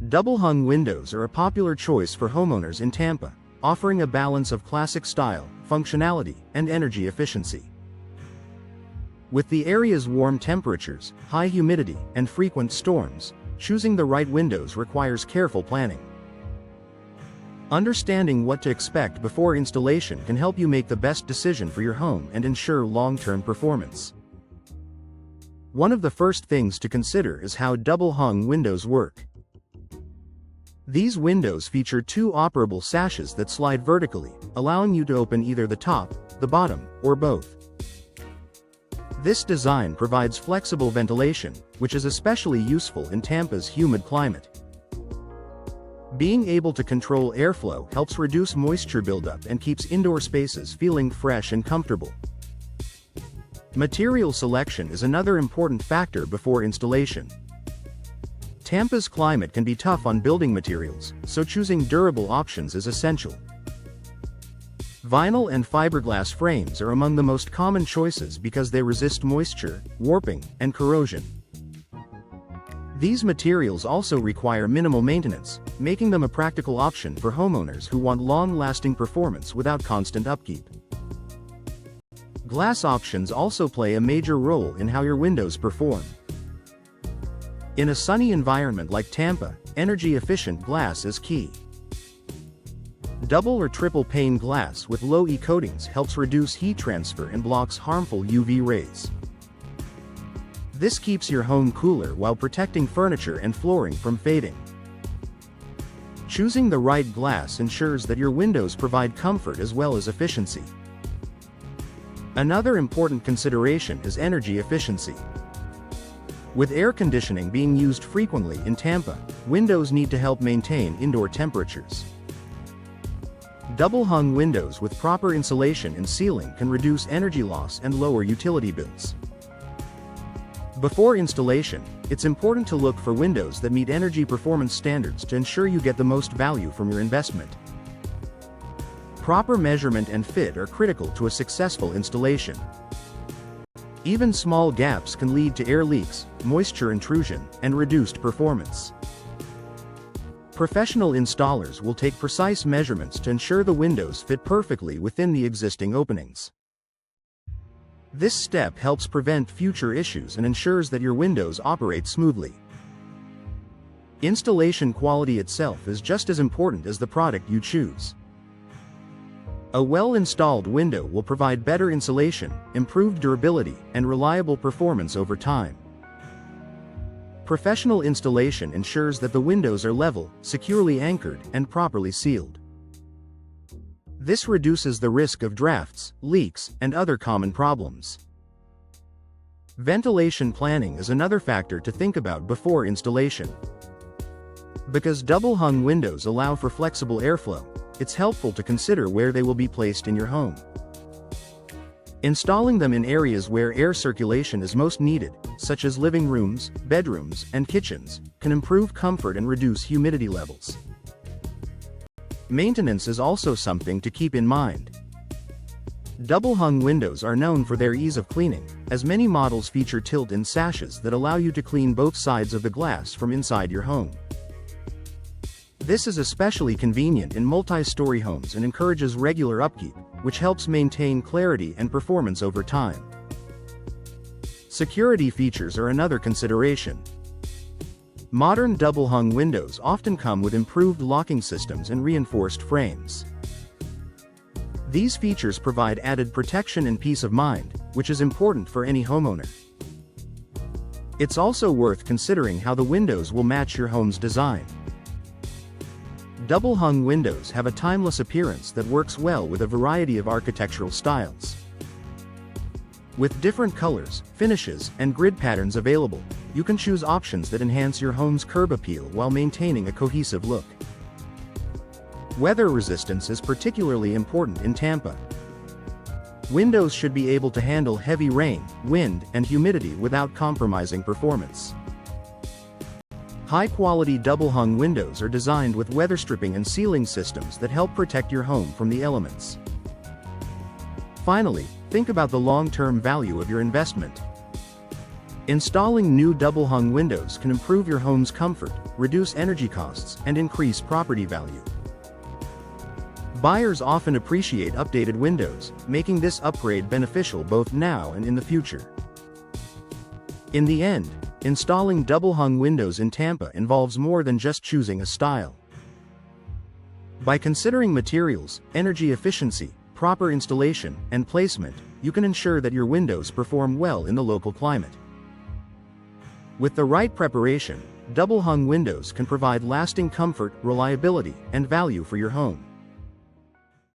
Double-hung windows are a popular choice for homeowners in Tampa, offering a balance of classic style, functionality, and energy efficiency. With the area's warm temperatures, high humidity, and frequent storms, choosing the right windows requires careful planning. Understanding what to expect before installation can help you make the best decision for your home and ensure long-term performance. One of the first things to consider is how double-hung windows work. These windows feature two operable sashes that slide vertically, allowing you to open either the top, the bottom, or both. This design provides flexible ventilation, which is especially useful in Tampa's humid climate. Being able to control airflow helps reduce moisture buildup and keeps indoor spaces feeling fresh and comfortable. Material selection is another important factor before installation. Tampa's climate can be tough on building materials, so choosing durable options is essential. Vinyl and fiberglass frames are among the most common choices because they resist moisture, warping, and corrosion. These materials also require minimal maintenance, making them a practical option for homeowners who want long-lasting performance without constant upkeep. Glass options also play a major role in how your windows perform. In a sunny environment like Tampa, energy-efficient glass is key. Double or triple pane glass with low E coatings helps reduce heat transfer and blocks harmful UV rays. This keeps your home cooler while protecting furniture and flooring from fading. Choosing the right glass ensures that your windows provide comfort as well as efficiency. Another important consideration is energy efficiency. With air conditioning being used frequently in Tampa, windows need to help maintain indoor temperatures. Double-hung windows with proper insulation and sealing can reduce energy loss and lower utility bills. Before installation, it's important to look for windows that meet energy performance standards to ensure you get the most value from your investment. Proper measurement and fit are critical to a successful installation. Even small gaps can lead to air leaks, moisture intrusion, and reduced performance. Professional installers will take precise measurements to ensure the windows fit perfectly within the existing openings. This step helps prevent future issues and ensures that your windows operate smoothly. Installation quality itself is just as important as the product you choose. A well-installed window will provide better insulation, improved durability, and reliable performance over time. Professional installation ensures that the windows are level, securely anchored, and properly sealed. This reduces the risk of drafts, leaks, and other common problems. Ventilation planning is another factor to think about before installation. Because double-hung windows allow for flexible airflow, it's helpful to consider where they will be placed in your home. Installing them in areas where air circulation is most needed, such as living rooms, bedrooms, and kitchens, can improve comfort and reduce humidity levels. Maintenance is also something to keep in mind. Double-hung windows are known for their ease of cleaning, as many models feature tilt-in sashes that allow you to clean both sides of the glass from inside your home. This is especially convenient in multi-story homes and encourages regular upkeep, which helps maintain clarity and performance over time. Security features are another consideration. Modern double-hung windows often come with improved locking systems and reinforced frames. These features provide added protection and peace of mind, which is important for any homeowner. It's also worth considering how the windows will match your home's design. Double-hung windows have a timeless appearance that works well with a variety of architectural styles. With different colors, finishes, and grid patterns available, you can choose options that enhance your home's curb appeal while maintaining a cohesive look. Weather resistance is particularly important in Tampa. Windows should be able to handle heavy rain, wind, and humidity without compromising performance. High-quality double-hung windows are designed with weather stripping and sealing systems that help protect your home from the elements. Finally, think about the long-term value of your investment. Installing new double-hung windows can improve your home's comfort, reduce energy costs, and increase property value. Buyers often appreciate updated windows, making this upgrade beneficial both now and in the future. In the end, installing double-hung windows in Tampa involves more than just choosing a style. By considering materials, energy efficiency, proper installation, and placement, you can ensure that your windows perform well in the local climate. With the right preparation, double-hung windows can provide lasting comfort, reliability, and value for your home.